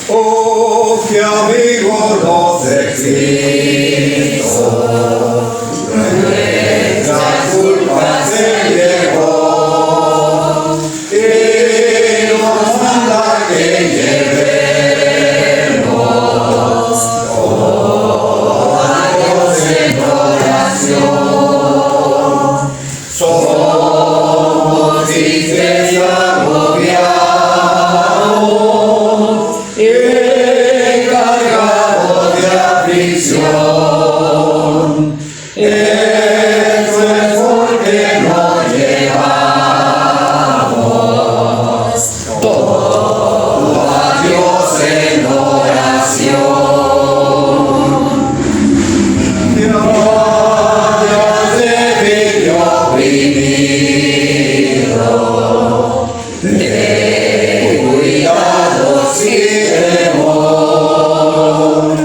Oh, qué amigos los de Cristo, nuestra culpa se llevó y nos manda que llevemos toda Dios en oración. Somos tristes y agobiados y cargados de aflicción. Eso es porque no llevamos todo a Dios en oración. Dios te pidió oprimido, ten cuidado si temor,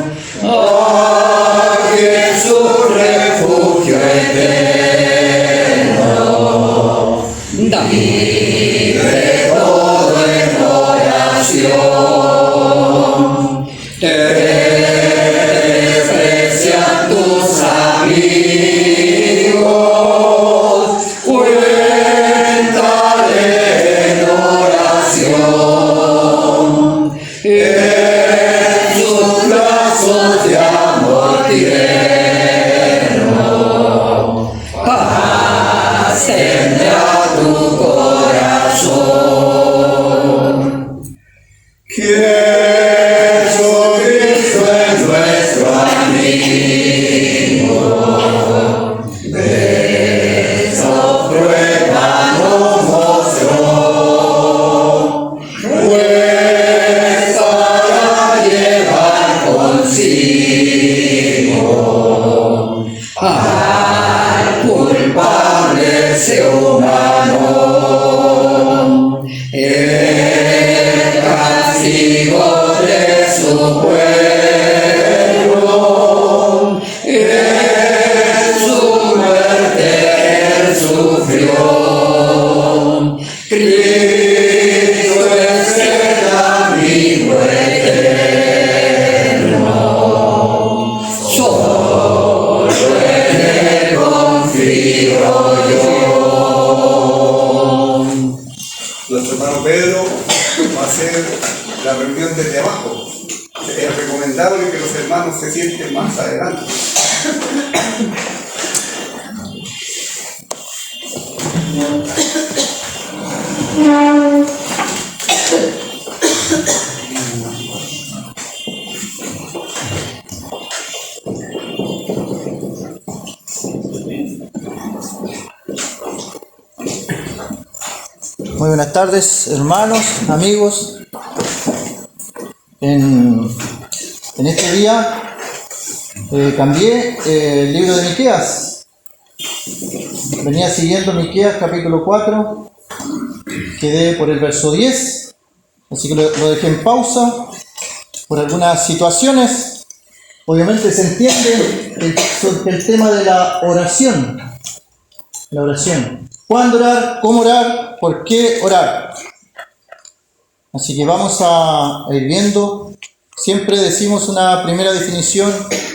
aquí en su refugio eterno, vive todo en oración. Te desprecian tus amigos, cuéntale en oración. En sus brazos de amor tierno, paz tendrá tu corazón. Jesucristo es nuestro amigo, de esa prueba nos mostró, pues para llevar consigo al culpable ser humano, el castigo de su pueblo, en su muerte él sufrió. Cristo es el amigo eterno, solo en él confío yo. Nuestro hermano Pedro va a hacer la reunión desde abajo. Es recomendable que los hermanos se sienten más adelante. Muy buenas tardes, hermanos, amigos. En este día cambié el libro de Miqueas. Venía siguiendo Miqueas capítulo 4, quedé por el verso 10, así que lo dejé en pausa por algunas situaciones. Obviamente se entiende el tema de la oración. La oración. ¿Cuándo orar? ¿Cómo orar? ¿Por qué orar? Así que vamos a ir viendo. Siempre decimos una primera definición,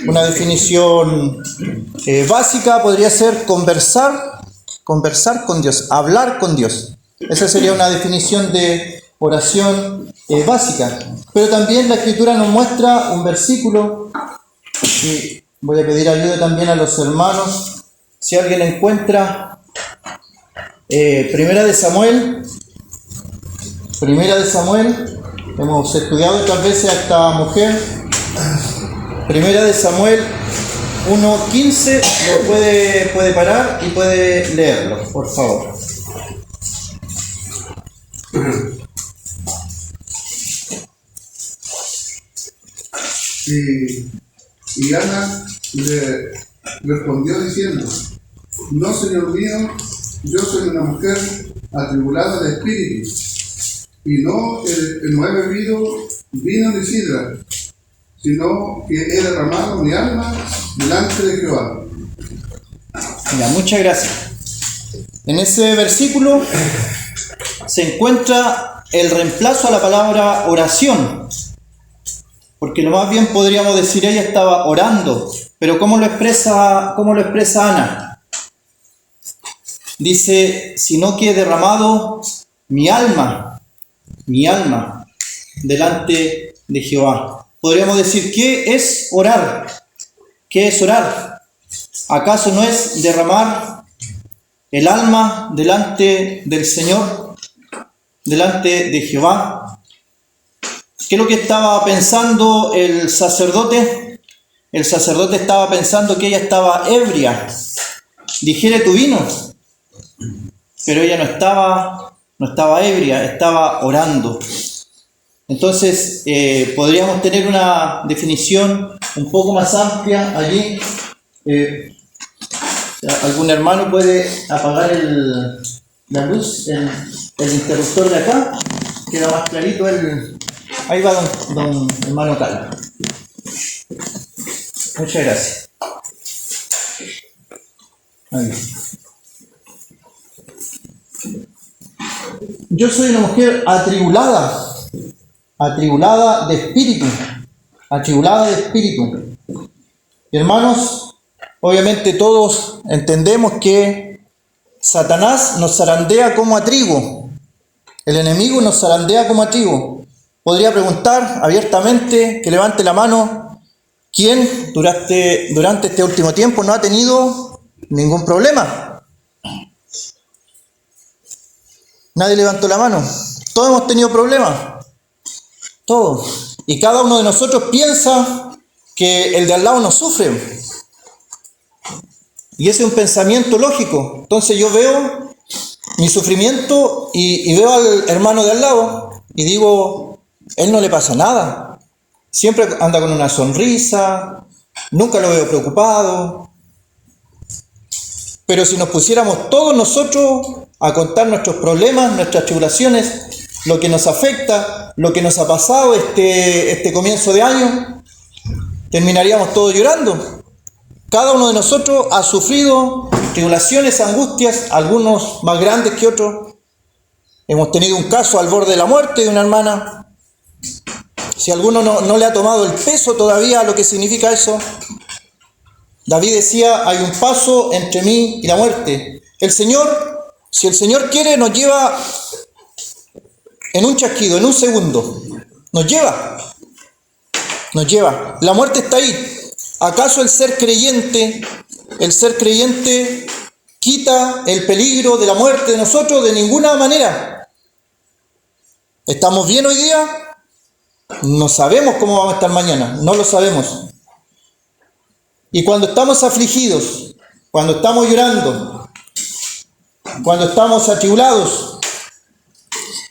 una definición básica podría ser conversar con Dios, hablar con Dios. Esa sería una definición de oración básica. Pero también la Escritura nos muestra un versículo, y voy a pedir ayuda también a los hermanos, si alguien encuentra Primera de Samuel, hemos estudiado otras veces a esta mujer. Primera de Samuel 1:15, lo puede parar y puede leerlo, por favor. Y Ana le respondió diciendo: No, señor mío, yo soy una mujer atribulada de espíritu, y no he bebido vino ni sidra, sino que he derramado mi alma delante de Jehová. Ya, muchas gracias. En ese versículo se encuentra el reemplazo a la palabra oración. porque lo más bien podríamos decir ella estaba orando. Pero ¿cómo lo expresa Ana? Dice, sino que he derramado mi alma delante de Jehová. Podríamos decir, ¿qué es orar? ¿Qué es orar? ¿Acaso no es derramar el alma delante del Señor, delante de Jehová? ¿Qué es lo que estaba pensando el sacerdote? El sacerdote estaba pensando que ella estaba ebria. Digiere tu vino. Pero ella no estaba ebria, estaba orando. Entonces, podríamos tener una definición un poco más amplia allí. ¿Algún hermano puede apagar la luz, el interruptor de acá? Queda más clarito Ahí va don hermano Carlos. Muchas gracias. Ahí. Yo soy una mujer atribulada de espíritu, Hermanos, obviamente todos entendemos que Satanás nos zarandea como a trigo. El enemigo nos zarandea como a trigo. Podría preguntar abiertamente, que levante la mano, ¿quién durante este último tiempo no ha tenido ningún problema? Nadie levantó la mano. Todos hemos tenido problemas. Todos. Y cada uno de nosotros piensa que el de al lado no sufre. Y ese es un pensamiento lógico. Entonces yo veo mi sufrimiento y veo al hermano de al lado y digo, él no le pasa nada. Siempre anda con una sonrisa, nunca lo veo preocupado. Pero si nos pusiéramos todos nosotros a contar nuestros problemas, nuestras tribulaciones, lo que nos afecta, lo que nos ha pasado este comienzo de año, terminaríamos todos llorando. Cada uno de nosotros ha sufrido tribulaciones, angustias, algunos más grandes que otros. Hemos tenido un caso al borde de la muerte de una hermana. Si alguno no le ha tomado el peso todavía a lo que significa eso, David decía, hay un paso entre mí y la muerte. El Señor, si el Señor quiere, nos lleva en un chasquido, en un segundo. Nos lleva. La muerte está ahí. ¿Acaso el ser creyente quita el peligro de la muerte de nosotros? De ninguna manera. ¿Estamos bien hoy día? No sabemos cómo vamos a estar mañana. No lo sabemos. Y cuando estamos afligidos, cuando estamos llorando, cuando estamos atribulados,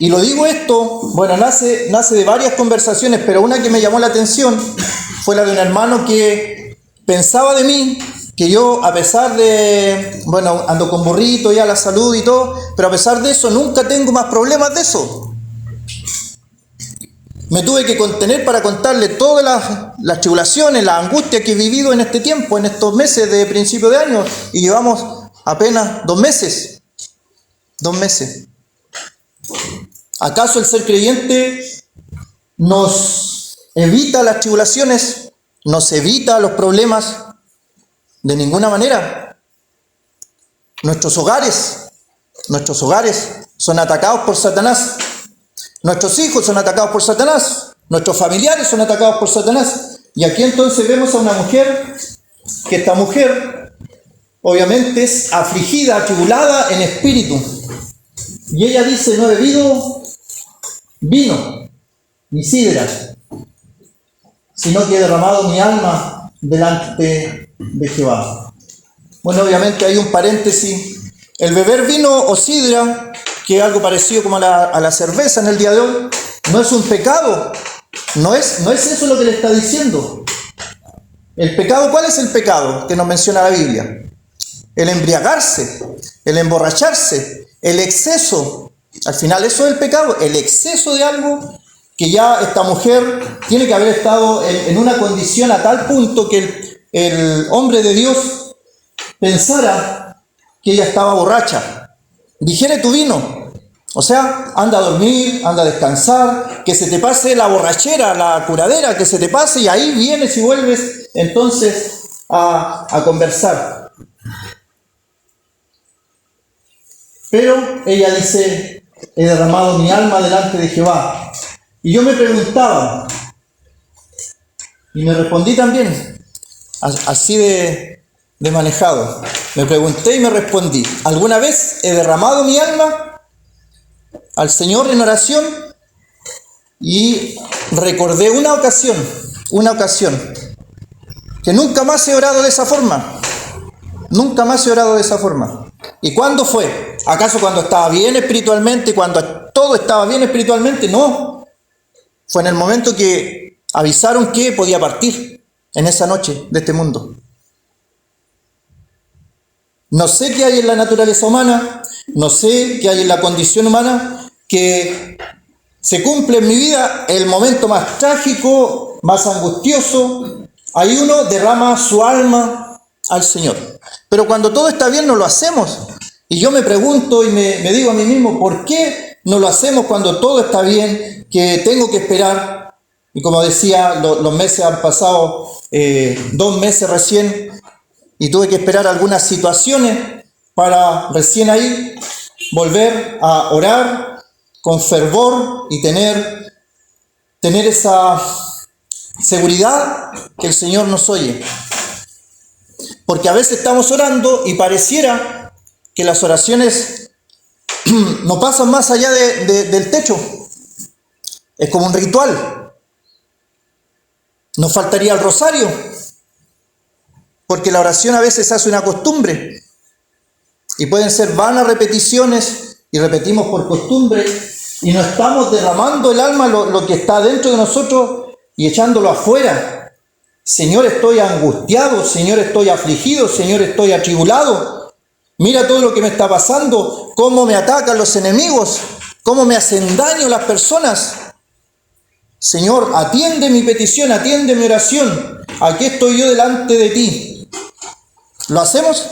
y lo digo esto, bueno, nace de varias conversaciones, pero una que me llamó la atención fue la de un hermano que pensaba de mí, que yo, a pesar de, bueno, ando con burrito ya, la salud y todo, pero a pesar de eso nunca tengo más problemas de eso. Me tuve que contener para contarle todas las tribulaciones, las angustias que he vivido en este tiempo, en estos meses de principio de año, y llevamos apenas 2 meses. 2 meses. ¿Acaso el ser creyente nos evita las tribulaciones? ¿Nos evita los problemas? De ninguna manera. Nuestros hogares son atacados por Satanás. Nuestros hijos son atacados por Satanás. Nuestros familiares son atacados por Satanás. Y aquí entonces vemos a una mujer, que esta mujer obviamente es afligida, atribulada en espíritu. Y ella dice, no he bebido vino, ni sidra, sino que he derramado mi alma delante de Jehová. Bueno, obviamente hay un paréntesis. El beber vino o sidra, que es algo parecido como a la cerveza en el día de hoy, no es un pecado. No es eso lo que le está diciendo. El pecado, ¿cuál es el pecado que nos menciona la Biblia? El embriagarse, el emborracharse, el exceso. Al final eso es el pecado, el exceso de algo que ya esta mujer tiene que haber estado en una condición a tal punto que el hombre de Dios pensara que ella estaba borracha. Digiere tu vino. O sea, anda a dormir, anda a descansar, que se te pase la borrachera, la curadera, que se te pase y ahí vienes y vuelves entonces a conversar. Pero ella dice, he derramado mi alma delante de Jehová. Y yo me preguntaba, y me respondí también, así de manejado. Me pregunté y me respondí, ¿alguna vez he derramado mi alma al Señor en oración? Y recordé una ocasión, que nunca más he orado de esa forma. Nunca más he orado de esa forma. ¿Y cuándo fue? ¿Acaso cuando estaba bien espiritualmente, cuando todo estaba bien espiritualmente? No. Fue en el momento que avisaron que podía partir en esa noche de este mundo. No sé qué hay en la naturaleza humana, no sé qué hay en la condición humana, que se cumple en mi vida el momento más trágico, más angustioso. Ahí uno derrama su alma al Señor. Pero cuando todo está bien no lo hacemos. Y yo me pregunto y me digo a mí mismo, ¿por qué no lo hacemos cuando todo está bien? Que tengo que esperar. Y como decía, los meses han pasado 2 meses recién. Y tuve que esperar algunas situaciones para recién ahí volver a orar con fervor y tener esa seguridad que el Señor nos oye. Porque a veces estamos orando y pareciera que las oraciones no pasan más allá del techo. Es como un ritual. Nos faltaría el rosario. Porque la oración a veces hace una costumbre. Y pueden ser vanas repeticiones y repetimos por costumbre. Y no estamos derramando el alma, lo que está dentro de nosotros y echándolo afuera. Señor, estoy angustiado. Señor, estoy afligido. Señor, estoy atribulado. Mira todo lo que me está pasando. Cómo me atacan los enemigos. Cómo me hacen daño las personas. Señor, atiende mi petición, atiende mi oración. Aquí estoy yo delante de ti. ¿Lo hacemos?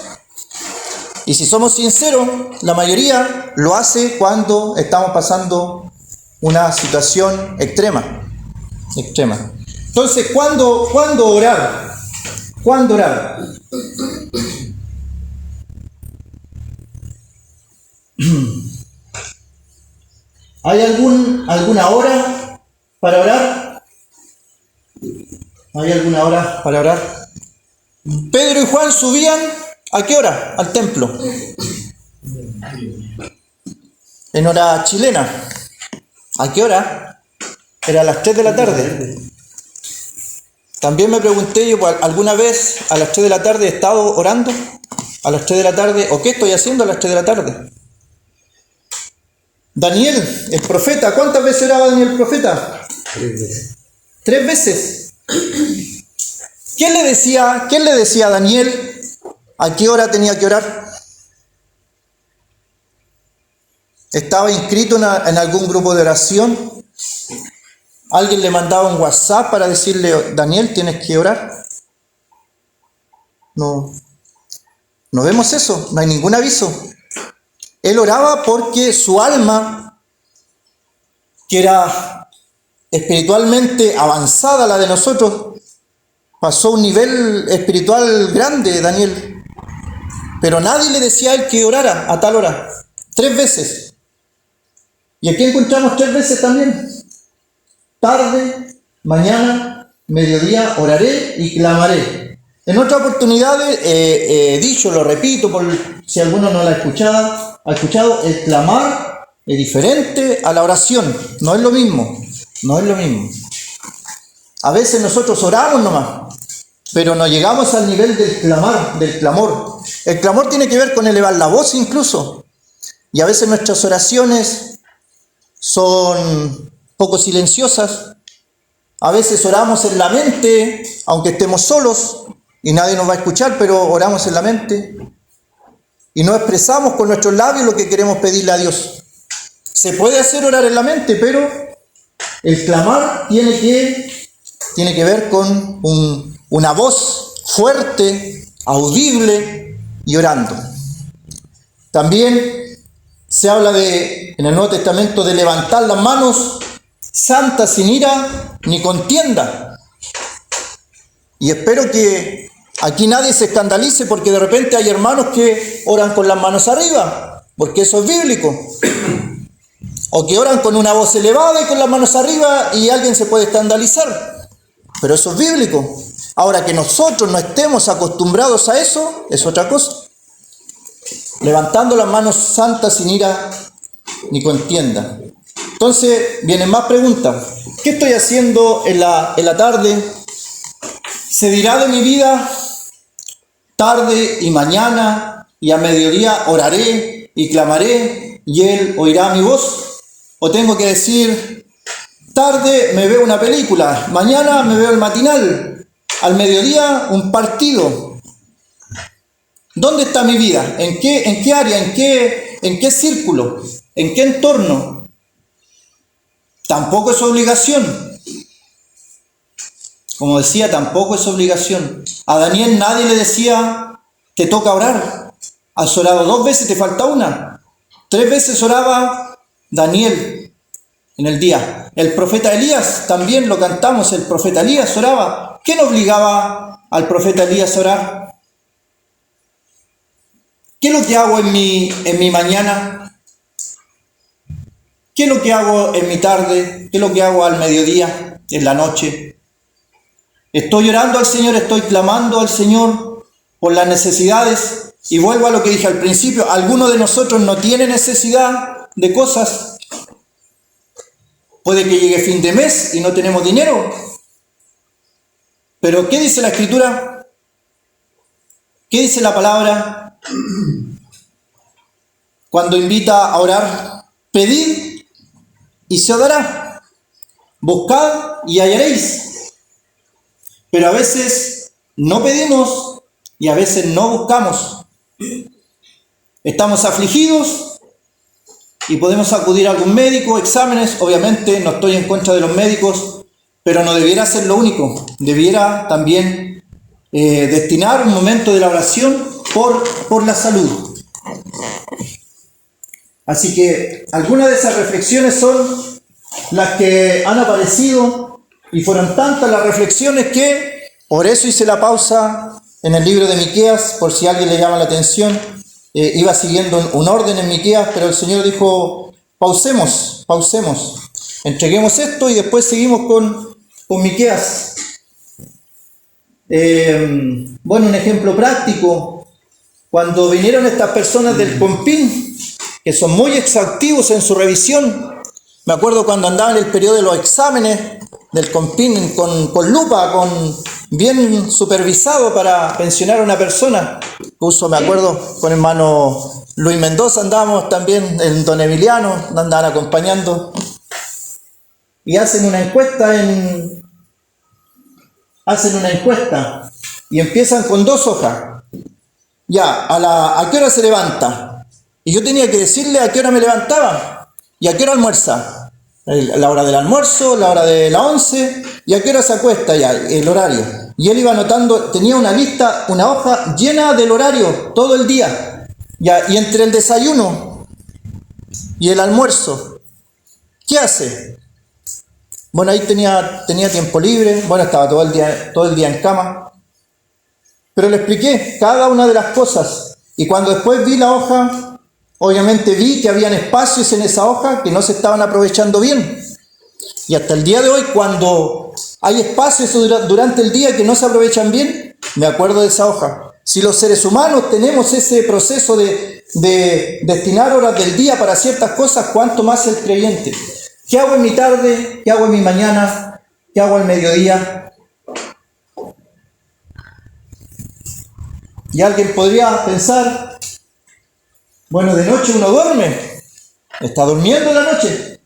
Y si somos sinceros, la mayoría lo hace cuando estamos pasando una situación extrema. Entonces, ¿cuándo orar? ¿Cuándo orar? ¿Hay alguna hora para orar? ¿Hay alguna hora para orar? Pedro y Juan subían, ¿a qué hora? Al templo. En hora chilena. ¿A qué hora? Era a las 3 de la tarde. También me pregunté yo, ¿alguna vez a las 3 de la tarde he estado orando? ¿A las 3 de la tarde? ¿O qué estoy haciendo a las 3 de la tarde? Daniel, el profeta, ¿cuántas veces oraba Daniel el profeta? 3 veces. ¿Quién le decía a Daniel a qué hora tenía que orar? ¿Estaba inscrito en algún grupo de oración? ¿Alguien le mandaba un WhatsApp para decirle, Daniel, tienes que orar? No vemos eso, no hay ningún aviso. Él oraba porque su alma, que era espiritualmente avanzada la de nosotros, pasó a un nivel espiritual grande, Daniel. Pero nadie le decía a él que orara a tal hora. 3 veces. Y aquí encontramos 3 veces también. Tarde, mañana, mediodía, oraré y clamaré. En otra oportunidad he dicho, lo repito, por si alguno no la ha escuchado, el clamar es diferente a la oración. No es lo mismo. A veces nosotros oramos nomás, pero no llegamos al nivel del clamor. El clamor tiene que ver con elevar la voz incluso. Y a veces nuestras oraciones son poco silenciosas. A veces oramos en la mente, aunque estemos solos y nadie nos va a escuchar, pero oramos en la mente. Y no expresamos con nuestros labios lo que queremos pedirle a Dios. Se puede hacer orar en la mente, pero el clamar tiene que ver con una voz fuerte, audible y orando. También se habla en el Nuevo Testamento de levantar las manos santas sin ira ni contienda. Y espero que aquí nadie se escandalice porque de repente hay hermanos que oran con las manos arriba, porque eso es bíblico. O que oran con una voz elevada y con las manos arriba y alguien se puede escandalizar. Pero eso es bíblico. Ahora, que nosotros no estemos acostumbrados a eso es otra cosa. Levantando las manos santas sin ira ni contienda. Entonces, vienen más preguntas. ¿Qué estoy haciendo en la tarde? ¿Se dirá de mi vida? Tarde y mañana y a mediodía oraré y clamaré y Él oirá mi voz. ¿O tengo que decir, tarde me veo una película, mañana me veo el matinal, al mediodía un partido? ¿Dónde está mi vida? ¿En qué área? ¿En qué círculo? ¿En qué entorno? Tampoco es obligación. Como decía, tampoco es obligación. A Daniel nadie le decía, te toca orar. Has orado 2 veces, te falta una. 3 veces oraba Daniel en el día. El profeta Elías, también lo cantamos, el profeta Elías oraba. ¿Quién obligaba al profeta Elías a orar? ¿Qué es lo que hago en mi mañana? ¿Qué es lo que hago en mi tarde? ¿Qué es lo que hago al mediodía, en la noche? Estoy orando al Señor, estoy clamando al Señor por las necesidades. Y vuelvo a lo que dije al principio, alguno de nosotros no tiene necesidad de cosas. Puede que llegue fin de mes y no tenemos dinero. Pero ¿qué dice la Escritura? ¿Qué dice la palabra? Cuando invita a orar, pedid y se os dará. Buscad y hallaréis. Pero a veces no pedimos y a veces no buscamos. Estamos afligidos y podemos acudir a algún médico, exámenes. Obviamente no estoy en contra de los médicos, pero no debiera ser lo único. Debiera también destinar un momento de la oración por la salud. Así que algunas de esas reflexiones son las que han aparecido y fueron tantas las reflexiones que por eso hice la pausa en el libro de Miqueas, por si a alguien le llama la atención. Iba siguiendo un orden en Miqueas, pero el Señor dijo, pausemos, entreguemos esto y después seguimos con Miqueas. Bueno, un ejemplo práctico, cuando vinieron estas personas del CONPIN, que son muy exhaustivos en su revisión, me acuerdo cuando andaba en el periodo de los exámenes del CONPIN con lupa, bien supervisado para pensionar a una persona. Incluso me acuerdo con hermano Luis Mendoza andábamos también, en Don Emiliano, andaban acompañando. Y hacen una encuesta y empiezan con 2 hojas. Ya, ¿a qué hora se levanta? Y yo tenía que decirle a qué hora me levantaba y a qué hora almuerza. La hora del almuerzo, la hora de la 11 y a qué hora se acuesta ya, el horario. Y él iba anotando, tenía una lista, una hoja llena del horario todo el día. Ya, y entre el desayuno y el almuerzo, ¿qué hace? Bueno, ahí tenía tiempo libre, bueno, estaba todo el día en cama. Pero le expliqué cada una de las cosas. Y cuando después vi la hoja, obviamente vi que habían espacios en esa hoja que no se estaban aprovechando bien. Y hasta el día de hoy, cuando hay espacios durante el día que no se aprovechan bien, me acuerdo de esa hoja. Si los seres humanos tenemos ese proceso de destinar horas del día para ciertas cosas, ¿cuánto más el creyente? ¿Qué hago en mi tarde? ¿Qué hago en mi mañana? ¿Qué hago al mediodía? Y alguien podría pensar, bueno, de noche uno duerme, está durmiendo en la noche,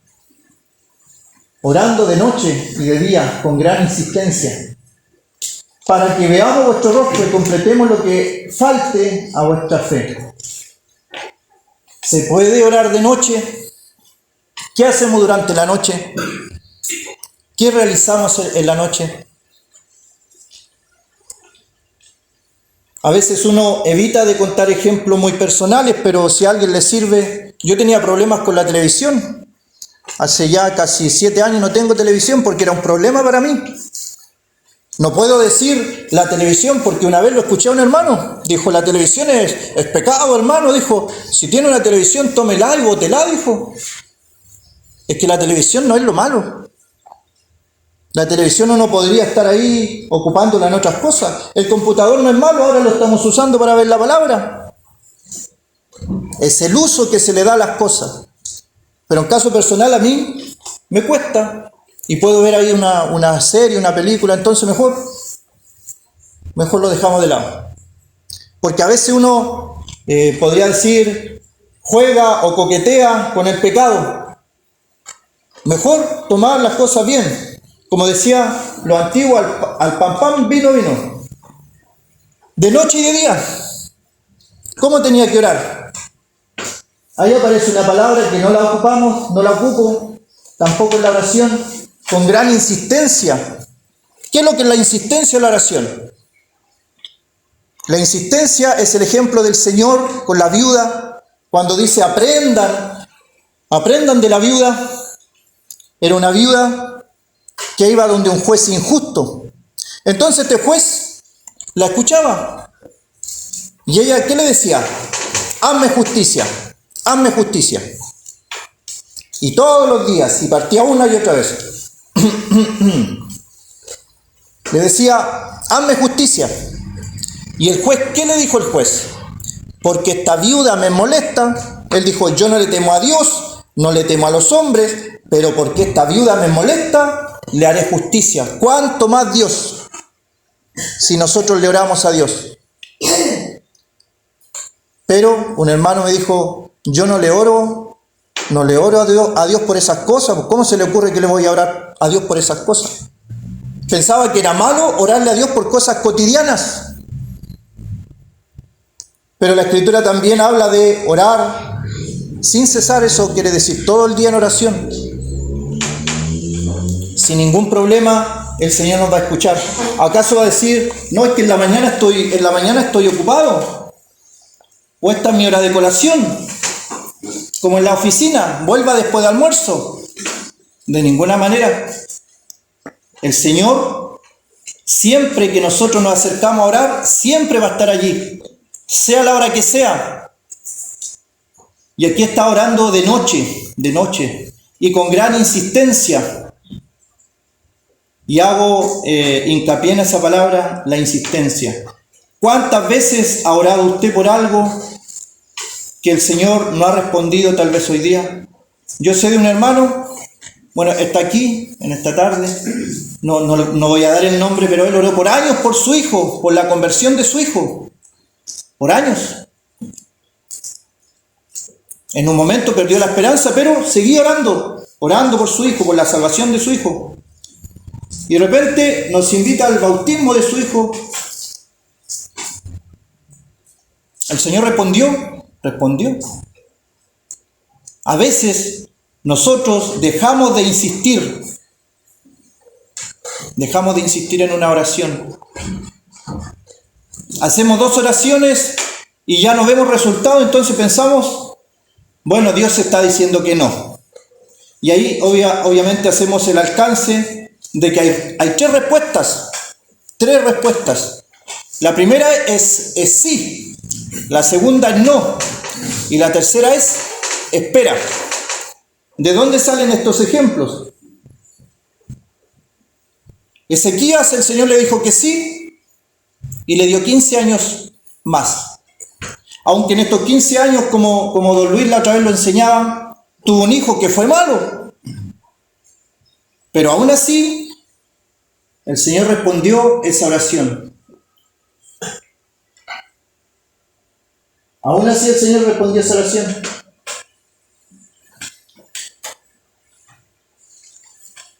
orando de noche y de día con gran insistencia, para que veamos vuestro rostro y completemos lo que falte a vuestra fe. ¿Se puede orar de noche? ¿Qué hacemos durante la noche? ¿Qué realizamos en la noche? A veces uno evita de contar ejemplos muy personales, pero si a alguien le sirve, Yo tenía problemas con la televisión. Hace ya casi 7 años no tengo televisión porque era un problema para mí. No puedo decir la televisión porque una vez lo escuché a un hermano. Dijo, la televisión es pecado, hermano. Dijo, si tiene una televisión, tómela y bótela, dijo. Es que la televisión no es lo malo. La televisión uno podría estar ahí ocupándola en otras cosas. El computador no es malo, ahora lo estamos usando para ver la palabra. Es el uso que se le da a las cosas. Pero en caso personal a mí me cuesta. Y puedo ver ahí una serie, una película, entonces mejor lo dejamos de lado. Porque a veces uno podría decir, juega o coquetea con el pecado. Mejor tomar las cosas bien. Como decía lo antiguo, al pan pan, vino vino. De noche y de día. ¿Cómo tenía que orar? Ahí aparece una palabra que no la ocupamos, no la ocupo, tampoco en la oración, con gran insistencia. ¿Qué es lo que es la insistencia en la oración? La insistencia es el ejemplo del Señor con la viuda, cuando dice aprendan de la viuda. Era una viuda que iba donde un juez injusto. Entonces este juez la escuchaba. Y ella, ¿qué le decía? Hazme justicia, hazme justicia. Y todos los días, y partía una y otra vez, le decía, hazme justicia. Y el juez, ¿qué le dijo el juez? Porque esta viuda me molesta. Él dijo, yo no le temo a Dios, no le temo a los hombres, pero porque esta viuda me molesta, le haré justicia. ¿Cuánto más Dios? Si nosotros le oramos a Dios. Pero un hermano me dijo, yo no le oro a Dios por esas cosas. ¿Cómo se le ocurre que le voy a orar a Dios por esas cosas? Pensaba que era malo orarle a Dios por cosas cotidianas. Pero la Escritura también habla de orar sin cesar. Eso quiere decir todo el día en oración. Sin ningún problema el Señor nos va a escuchar. ¿Acaso va a decir, no, es que en la mañana estoy ocupado? ¿O esta es mi hora de colación? Como en la oficina, vuelva después de almuerzo. De ninguna manera. El Señor, siempre que nosotros nos acercamos a orar, siempre va a estar allí, sea la hora que sea. Y aquí está orando de noche, y con gran insistencia. Y hago hincapié en esa palabra, la insistencia. ¿Cuántas veces ha orado usted por algo que el Señor no ha respondido tal vez hoy día? Yo sé de un hermano, bueno, está aquí en esta tarde, no voy a dar el nombre, pero él oró por años por su hijo, por la conversión de su hijo, por años. En un momento perdió la esperanza, pero seguía orando por su hijo, por la salvación de su hijo. Y de repente nos invita al bautismo de su hijo. El Señor respondió. A veces nosotros dejamos de insistir en una oración. Hacemos 2 oraciones y ya no vemos resultado, entonces pensamos, bueno, Dios está diciendo que no. Y ahí obviamente hacemos el alcance de que hay 3 respuestas. La primera es sí, la segunda es no, y la tercera es espera. ¿De dónde salen estos ejemplos? Ezequías, el Señor le dijo que sí y le dio 15 años más. Aunque en estos 15 años, como don Luis la otra vez lo enseñaba, tuvo un hijo que fue malo. Pero aún así, el Señor respondió esa oración. Aún así el Señor respondió esa oración.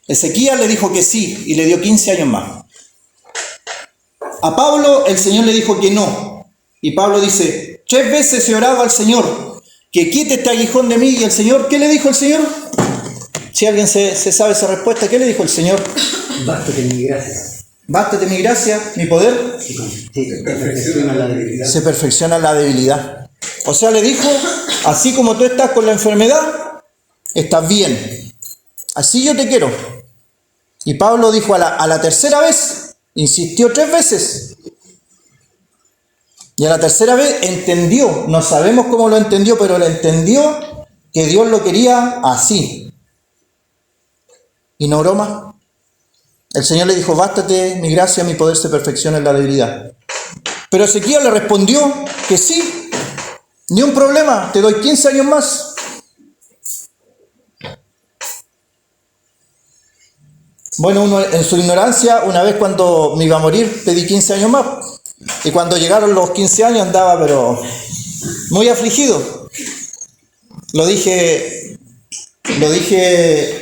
Ezequías le dijo que sí y le dio 15 años más. A Pablo el Señor le dijo que no. Y Pablo dice, 3 veces he orado al Señor que quite este aguijón de mí. Y el Señor, ¿qué le dijo el Señor? Si alguien se sabe esa respuesta, ¿qué le dijo el Señor? Bástate mi gracia. Bástate mi gracia, mi poder. Se perfecciona la debilidad. Se perfecciona la debilidad. O sea, le dijo así como tú estás con la enfermedad, estás bien. Así yo te quiero. Y Pablo dijo a la tercera vez, insistió 3 veces. Y a la tercera vez entendió, no sabemos cómo lo entendió, pero lo entendió que Dios lo quería así. Y no broma. El Señor le dijo, bástate mi gracia, mi poder se perfecciona en la debilidad. Pero Ezequiel le respondió que sí, ni un problema, te doy 15 años más. Bueno, uno en su ignorancia, una vez cuando me iba a morir, pedí 15 años más. Y cuando llegaron los 15 años andaba, pero muy afligido. Lo dije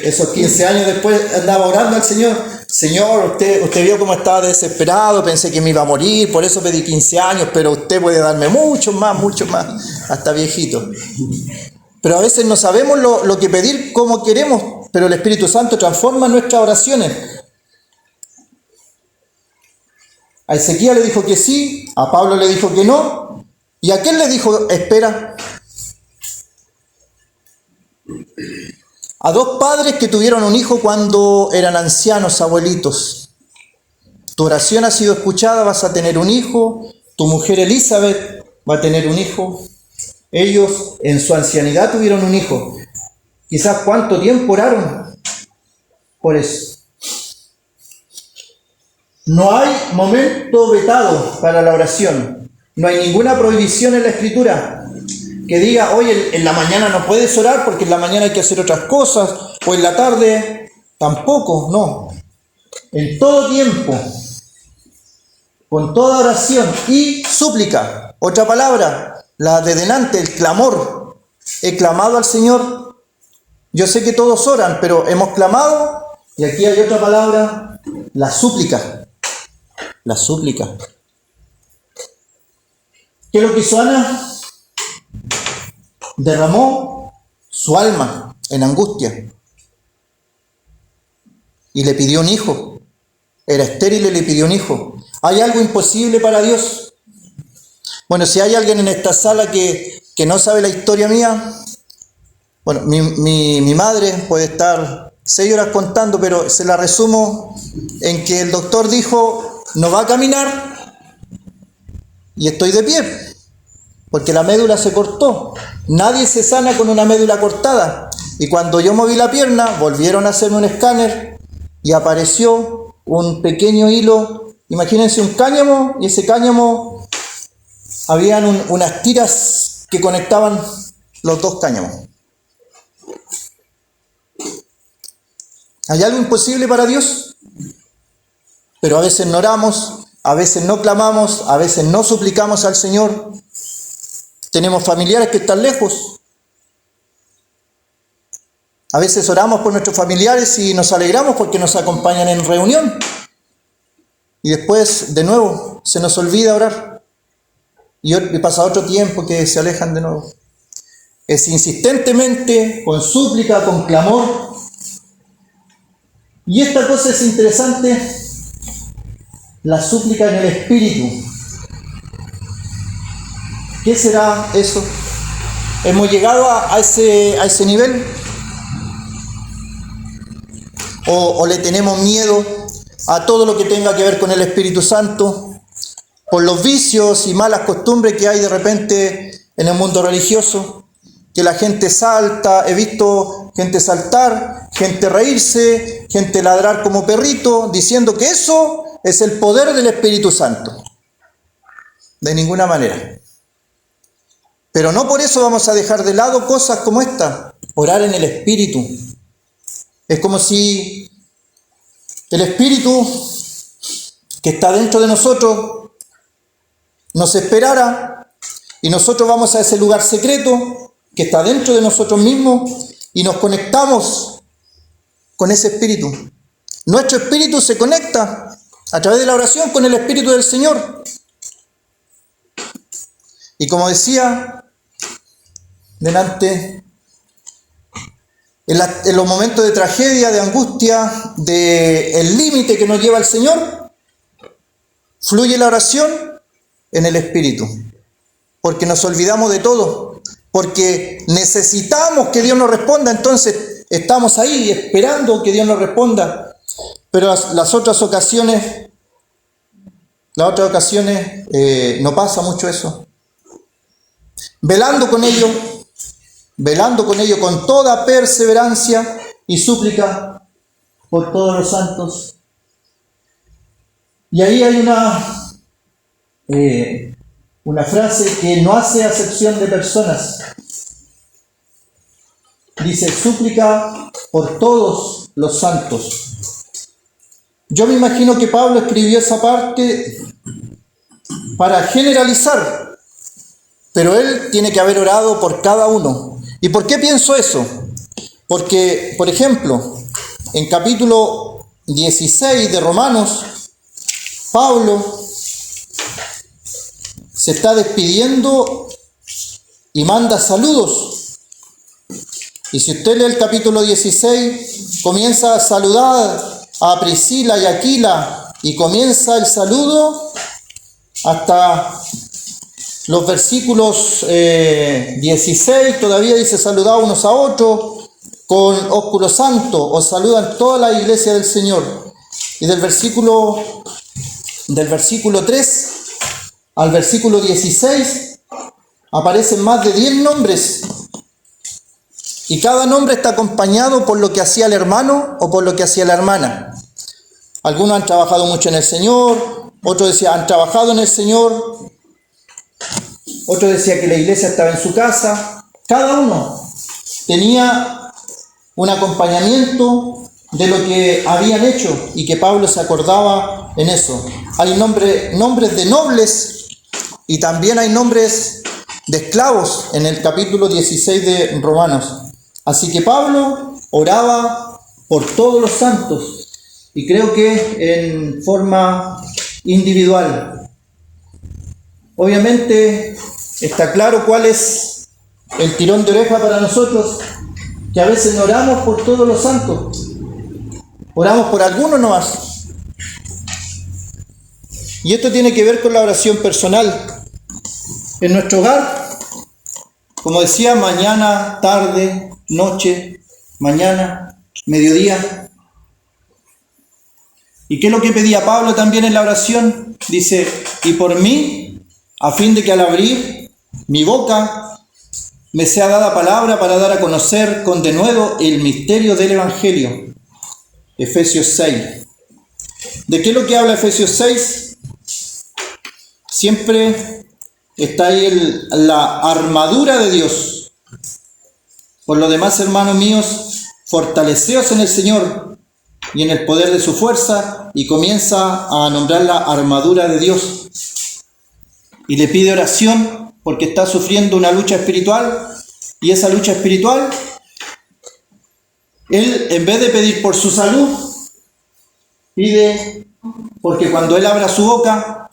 esos 15 años después, andaba orando al Señor. Señor, usted vio cómo estaba desesperado, pensé que me iba a morir, por eso pedí 15 años, pero usted puede darme mucho más, hasta viejito. Pero a veces no sabemos lo que pedir como queremos, pero el Espíritu Santo transforma nuestras oraciones. A Ezequiel le dijo que sí, a Pablo le dijo que no, y a aquel le dijo espera. A 2 padres que tuvieron un hijo cuando eran ancianos, abuelitos. Tu oración ha sido escuchada, vas a tener un hijo, tu mujer Elizabeth va a tener un hijo. Ellos en su ancianidad tuvieron un hijo. Quizás cuánto tiempo oraron por eso. No hay momento vetado para la oración. No hay ninguna prohibición en la Escritura que diga, oye, en la mañana no puedes orar porque en la mañana hay que hacer otras cosas, o en la tarde tampoco, no. En todo tiempo, con toda oración y súplica. Otra palabra, la de delante, el clamor. He clamado al Señor. Yo sé que todos oran, pero hemos clamado, y aquí hay otra palabra, la súplica. La súplica. ¿Qué es lo que hizo Ana? Derramó su alma en angustia y le pidió un hijo. Era estéril y le pidió un hijo. ¿Hay algo imposible para Dios? Bueno, si hay alguien en esta sala que no sabe la historia mía, bueno, mi madre puede estar 6 horas contando, pero se la resumo en que el doctor dijo, no va a caminar y estoy de pie, porque la médula se cortó. Nadie se sana con una médula cortada. Y cuando yo moví la pierna, volvieron a hacerme un escáner y apareció un pequeño hilo. Imagínense un cáñamo, y ese cáñamo, habían unas tiras que conectaban los 2 cáñamos. ¿Hay algo imposible para Dios? Pero a veces no oramos, a veces no clamamos, a veces no suplicamos al Señor. Tenemos familiares que están lejos. A veces oramos por nuestros familiares y nos alegramos porque nos acompañan en reunión. Y después, de nuevo, se nos olvida orar. Y pasa otro tiempo que se alejan de nuevo. Es insistentemente, con súplica, con clamor. Y esta cosa es interesante, la súplica en el Espíritu. ¿Qué será eso? ¿Hemos llegado a ese nivel? ¿O le tenemos miedo a todo lo que tenga que ver con el Espíritu Santo? Por los vicios y malas costumbres que hay de repente en el mundo religioso. Que la gente salta, he visto gente saltar, gente reírse, gente ladrar como perrito, diciendo que eso es el poder del Espíritu Santo. De ninguna manera. Pero no por eso vamos a dejar de lado cosas como esta. Orar en el Espíritu. Es como si el Espíritu que está dentro de nosotros nos esperara y nosotros vamos a ese lugar secreto que está dentro de nosotros mismos y nos conectamos con ese Espíritu. Nuestro espíritu se conecta a través de la oración con el Espíritu del Señor. Y como decía delante, en los momentos de tragedia, de angustia, del límite que nos lleva el Señor, fluye la oración en el Espíritu, porque nos olvidamos de todo. porque necesitamos que Dios nos responda, entonces estamos ahí esperando que Dios nos responda. Pero las otras ocasiones no pasa mucho eso. Velando con ello con toda perseverancia y súplica por todos los santos. Y ahí hay una frase que no hace acepción de personas. Dice, súplica por todos los santos. Yo me imagino que Pablo escribió esa parte para generalizar, pero él tiene que haber orado por cada uno. ¿Y por qué pienso eso? Porque, por ejemplo, en capítulo 16 de Romanos, Pablo se está despidiendo y manda saludos. Y si usted lee el capítulo 16, comienza a saludar a Priscila y Aquila, y comienza el saludo hasta los versículos 16, todavía dice saludad unos a otros con ósculo santo, os saludan toda la iglesia del Señor. Y del versículo 3 al versículo 16 aparecen más de 10 nombres. Y cada nombre está acompañado por lo que hacía el hermano o por lo que hacía la hermana. Algunos han trabajado mucho en el Señor, otros decían han trabajado en el Señor, otros decían que la iglesia estaba en su casa. Cada uno tenía un acompañamiento de lo que habían hecho y que Pablo se acordaba en eso. Hay nombres de nobles y también hay nombres de esclavos en el capítulo 16 de Romanos. Así que Pablo oraba por todos los santos y creo que en forma individual. Obviamente está claro cuál es el tirón de oreja para nosotros, que a veces no oramos por todos los santos, oramos por algunos nomás. Y esto tiene que ver con la oración personal. En nuestro hogar, como decía, mañana, tarde, noche, mañana, mediodía. ¿Y qué es lo que pedía Pablo también en la oración? Dice, y por mí, a fin de que al abrir mi boca me sea dada palabra para dar a conocer con denuedo el misterio del Evangelio. Efesios 6. ¿De qué es lo que habla Efesios 6? Siempre está ahí la armadura de Dios. Por lo demás, hermanos míos, fortaleceos en el Señor y en el poder de su fuerza, y comienza a nombrar la armadura de Dios. Y le pide oración porque está sufriendo una lucha espiritual, y esa lucha espiritual, él en vez de pedir por su salud, pide porque cuando él abra su boca,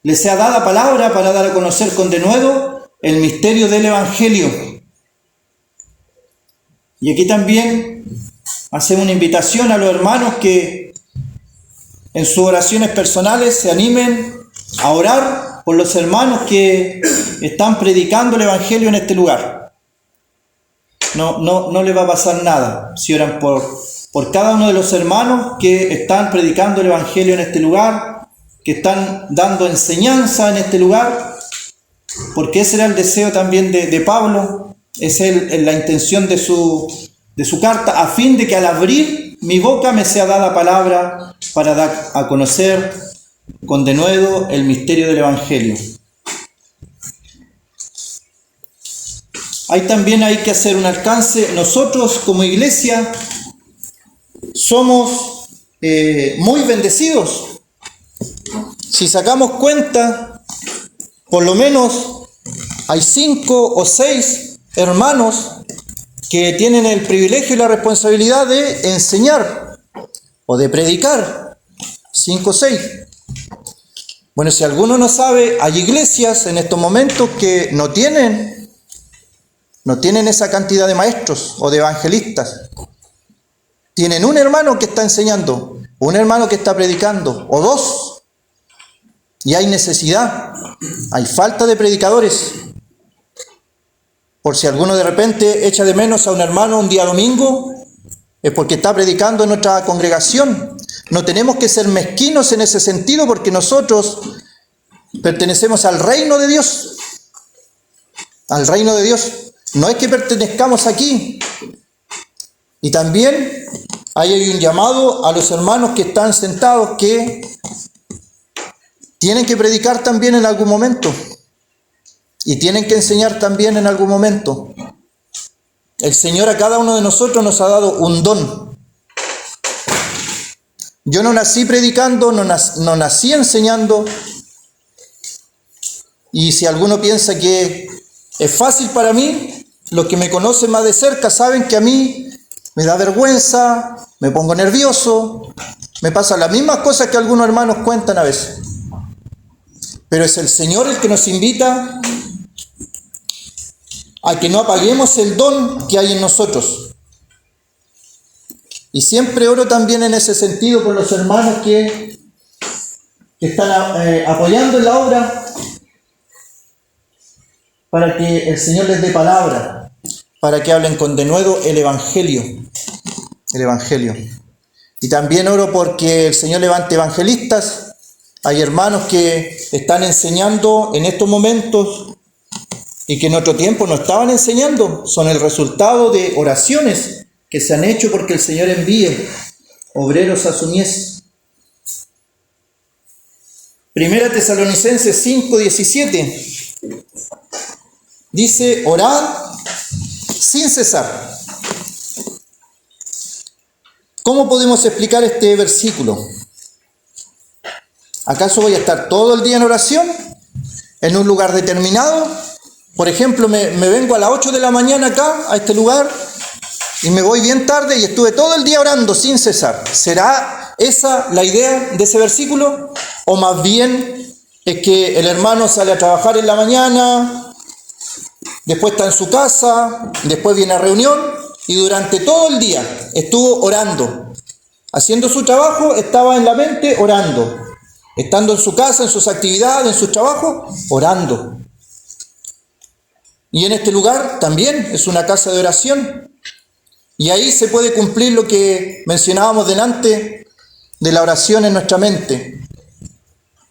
le sea dada palabra para dar a conocer con denuedo el misterio del Evangelio. Y aquí también hacemos una invitación a los hermanos que en sus oraciones personales se animen a orar por los hermanos que están predicando el Evangelio en este lugar. No les va a pasar nada si oran por cada uno de los hermanos que están predicando el Evangelio en este lugar, que están dando enseñanza en este lugar, porque ese era el deseo también de Pablo, esa es la intención de su carta, a fin de que al abrir mi boca me sea dada palabra para dar a conocer con denuedo el misterio del Evangelio. Hay que hacer un alcance. Nosotros como iglesia somos muy bendecidos. Si sacamos cuenta, por lo menos hay 5 o 6 hermanos que tienen el privilegio y la responsabilidad de enseñar o de predicar. 5 o 6. Bueno, si alguno no sabe, hay iglesias en estos momentos que no tienen esa cantidad de maestros o de evangelistas. Tienen un hermano que está enseñando, un hermano que está predicando, o 2. Y hay necesidad, hay falta de predicadores. Por si alguno de repente echa de menos a un hermano un día domingo, es porque está predicando en nuestra congregación. No tenemos que ser mezquinos en ese sentido, porque nosotros pertenecemos al reino de Dios. Al reino de Dios. No es que pertenezcamos aquí. Y también hay un llamado a los hermanos que están sentados, que tienen que predicar también en algún momento. Y tienen que enseñar también en algún momento. El Señor a cada uno de nosotros nos ha dado un don. Yo no nací predicando, no nací enseñando. Y si alguno piensa que es fácil para mí, los que me conocen más de cerca saben que a mí me da vergüenza, me pongo nervioso, me pasan las mismas cosas que algunos hermanos cuentan a veces. Pero es el Señor el que nos invita a que no apaguemos el don que hay en nosotros. Y siempre oro también en ese sentido por los hermanos que están apoyando en la obra, para que el Señor les dé palabra, para que hablen con denuedo el Evangelio. El Evangelio. Y también oro porque el Señor levante evangelistas. Hay hermanos que están enseñando en estos momentos y que en otro tiempo no estaban enseñando. Son el resultado de oraciones que se han hecho porque el Señor envíe obreros a su mies. Primera Tesalonicenses 5:17 dice: orad sin cesar. ¿Cómo podemos explicar este versículo? ¿Acaso voy a estar todo el día en oración? ¿En un lugar determinado? Por ejemplo, me vengo a las 8 de la mañana acá, a este lugar, y me voy bien tarde y estuve todo el día orando sin cesar. ¿Será esa la idea de ese versículo? ¿O más bien es que el hermano sale a trabajar en la mañana, después está en su casa, después viene a reunión y durante todo el día estuvo orando? Haciendo su trabajo, estaba en la mente orando. Estando en su casa, en sus actividades, en sus trabajos, orando. Y en este lugar también es una casa de oración. Y ahí se puede cumplir lo que mencionábamos delante de la oración en nuestra mente.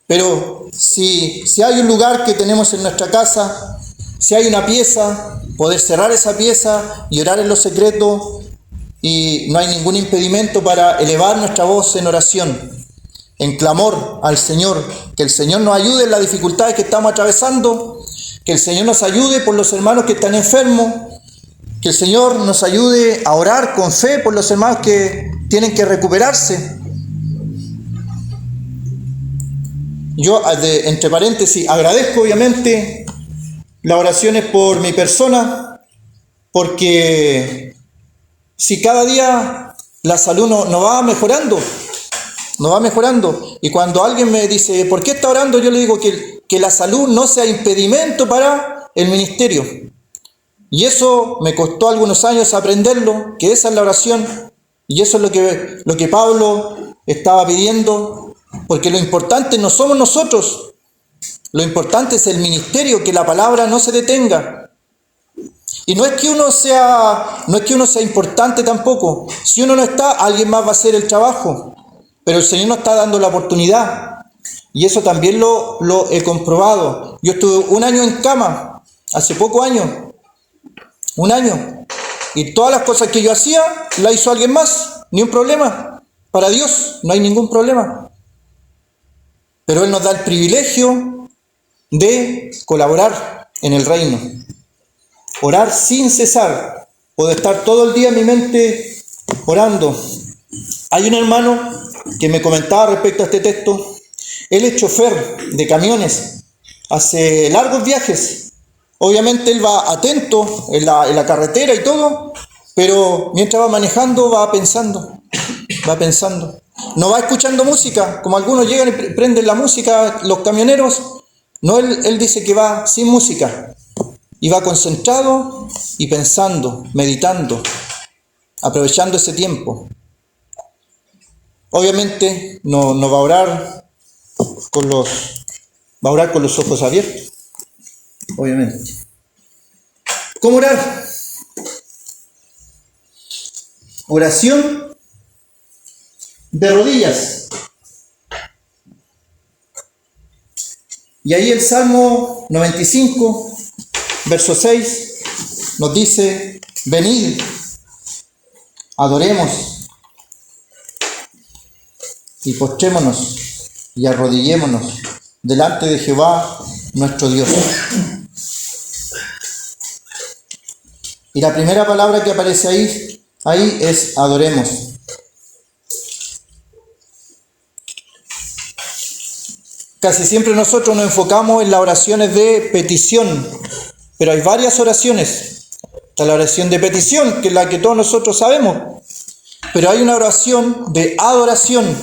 Pero si hay un lugar que tenemos en nuestra casa, si hay una pieza, poder cerrar esa pieza y orar en lo secreto, y no hay ningún impedimento para elevar nuestra voz en oración, en clamor al Señor, que el Señor nos ayude en las dificultades que estamos atravesando, que el Señor nos ayude por los hermanos que están enfermos, que el Señor nos ayude a orar con fe por los hermanos que tienen que recuperarse. Yo, entre paréntesis, agradezco obviamente las oraciones por mi persona, porque si cada día la salud no va mejorando, y cuando alguien me dice, ¿por qué está orando?, yo le digo que la salud no sea impedimento para el ministerio. Y eso me costó algunos años aprenderlo, que esa es la oración, y eso es lo que Pablo estaba pidiendo, porque lo importante no somos nosotros, lo importante es el ministerio, que la palabra no se detenga. Y no es que uno sea importante tampoco. Si uno no está, alguien más va a hacer el trabajo. Pero el Señor nos está dando la oportunidad. Y eso también lo he comprobado. Yo estuve 1 año en cama, hace pocos años. 1 año. Y todas las cosas que yo hacía, las hizo alguien más. Ni un problema. Para Dios no hay ningún problema. Pero Él nos da el privilegio de colaborar en el reino. Orar sin cesar. Puedo estar todo el día en mi mente orando. Hay un hermano que me comentaba respecto a este texto. Él es chofer de camiones. Hace largos viajes. Obviamente él va atento en la carretera y todo, pero mientras va manejando va pensando. No va escuchando música, como algunos llegan y prenden la música, los camioneros. No, él dice que va sin música. Y va concentrado y pensando, meditando, aprovechando ese tiempo. Obviamente no va a orar con los ojos abiertos. Obviamente. ¿Cómo orar? Oración de rodillas. Y ahí el Salmo 95, verso 6, nos dice: venid, adoremos y postrémonos y arrodillémonos delante de Jehová nuestro Dios. Y la primera palabra que aparece ahí es adoremos. Casi siempre nosotros nos enfocamos en las oraciones de petición, pero hay varias oraciones. Está la oración de petición, que es la que todos nosotros sabemos, pero hay una oración de adoración.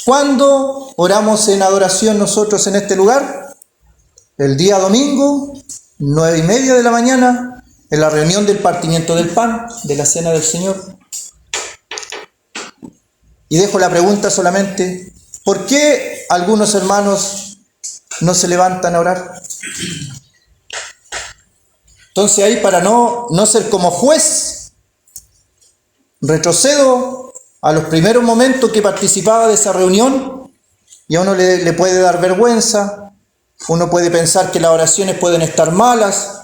¿Cuándo oramos en adoración nosotros en este lugar? El día domingo, 9:30 de la mañana, en la reunión del partimiento del pan, de la cena del Señor. Y dejo la pregunta solamente: ¿por qué algunos hermanos no se levantan a orar? Entonces ahí, para no ser como juez, retrocedo a los primeros momentos que participaba de esa reunión, y a uno le puede dar vergüenza, uno puede pensar que las oraciones pueden estar malas,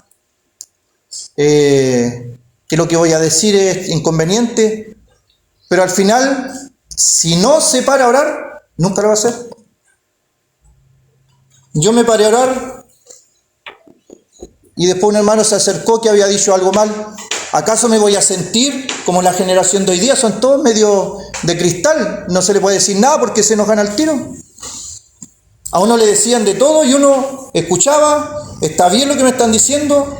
que lo que voy a decir es inconveniente, pero al final, si no se para a orar, nunca lo va a hacer. Yo me paré a orar y después un hermano se acercó que había dicho algo mal. ¿Acaso me voy a sentir como la generación de hoy día? Son todos medio de cristal, no se le puede decir nada porque se enojan al tiro. A uno le decían de todo y uno escuchaba: está bien lo que me están diciendo,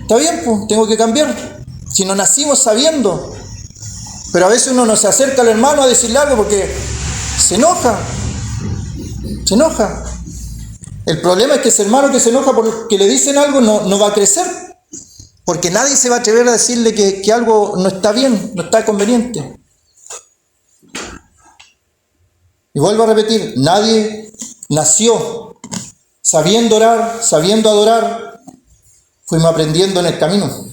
está bien, pues tengo que cambiar. Si no nacimos sabiendo. Pero a veces uno no se acerca al hermano a decirle algo porque se enoja. Se enoja. El problema es que ese hermano que se enoja porque le dicen algo no va a crecer. Porque nadie se va a atrever a decirle que algo no está bien, no está conveniente. Y vuelvo a repetir, nadie nació sabiendo orar, sabiendo adorar. Fuimos aprendiendo en el camino.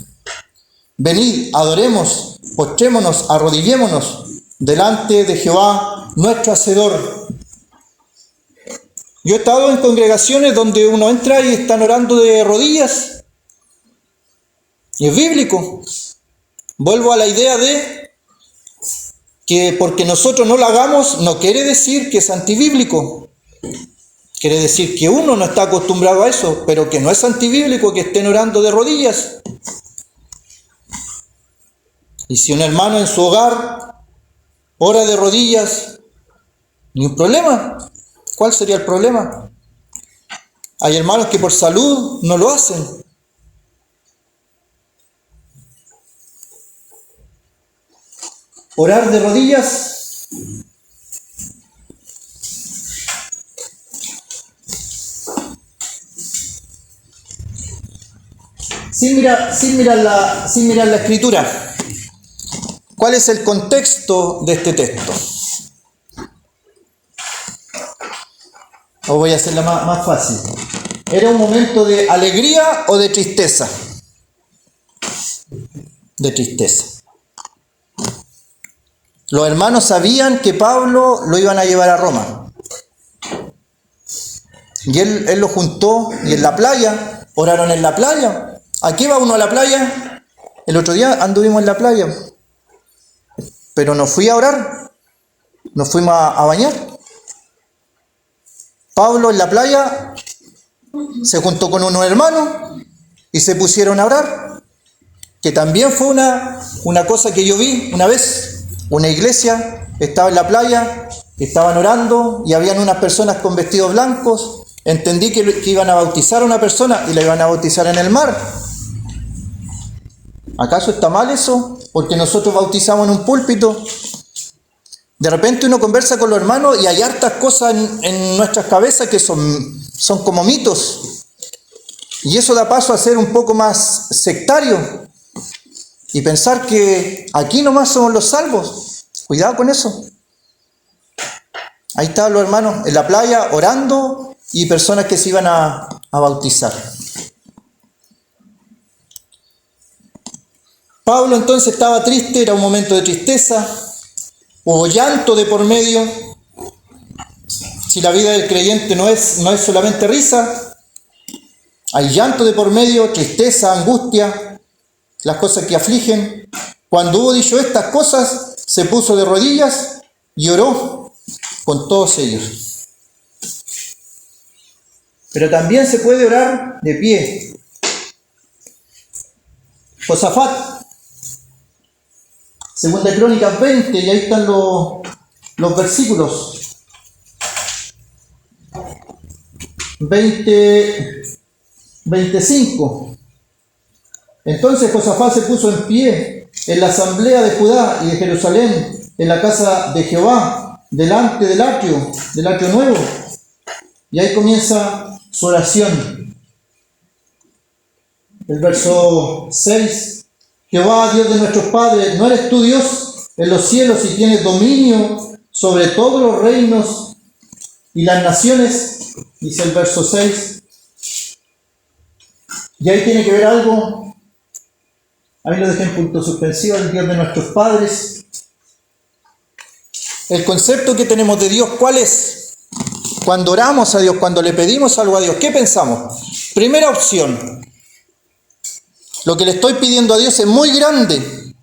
Venid, adoremos, postrémonos, arrodillémonos delante de Jehová, nuestro Hacedor. Yo he estado en congregaciones donde uno entra y están orando de rodillas. Y es bíblico. Vuelvo a la idea de que porque nosotros no lo hagamos, no quiere decir que es antibíblico. Quiere decir que uno no está acostumbrado a eso, pero que no es antibíblico que estén orando de rodillas. Y si un hermano en su hogar ora de rodillas, ni un problema. ¿Cuál sería el problema? Hay hermanos que por salud no lo hacen. Orar de rodillas sin mirar la escritura. ¿Cuál es el contexto de este texto? O voy a hacerla más fácil. ¿Era un momento de alegría o de tristeza? De tristeza. Los hermanos sabían que Pablo lo iban a llevar a Roma. Y él lo juntó, y en la playa, oraron en la playa. ¿A qué va uno a la playa? El otro día anduvimos en la playa, pero no fui a orar, nos fuimos a bañar. Pablo en la playa se juntó con unos hermanos y se pusieron a orar, que también fue una cosa que yo vi una vez. Una iglesia estaba en la playa, estaban orando y habían unas personas con vestidos blancos. Entendí que iban a bautizar a una persona y la iban a bautizar en el mar. ¿Acaso está mal eso? Porque nosotros bautizamos en un púlpito. De repente uno conversa con los hermanos y hay hartas cosas en nuestras cabezas que son como mitos. Y eso da paso a ser un poco más sectario. Y pensar que aquí nomás somos los salvos. Cuidado con eso. Ahí estaban los hermanos en la playa orando y personas que se iban a bautizar. Pablo entonces estaba triste, era un momento de tristeza, hubo llanto de por medio. Si la vida del creyente no es solamente risa, hay llanto de por medio, tristeza, angustia, las cosas que afligen. Cuando hubo dicho estas cosas, se puso de rodillas y oró con todos ellos. Pero también se puede orar de pie. Josafat, Segunda de Crónicas 20, y ahí están los versículos. 25. Entonces Josafat se puso en pie en la asamblea de Judá y de Jerusalén, en la casa de Jehová, delante del atrio nuevo. Y ahí comienza su oración. El verso 6. Jehová, Dios de nuestros padres, ¿no eres tú Dios en los cielos y tienes dominio sobre todos los reinos y las naciones? Dice el verso 6. Y ahí tiene que ver algo. Ahí lo dejé en punto suspensivo, el Dios de nuestros padres. El concepto que tenemos de Dios, ¿cuál es? Cuando oramos a Dios, cuando le pedimos algo a Dios, ¿qué pensamos? Primera opción. Lo que le estoy pidiendo a Dios es muy grande.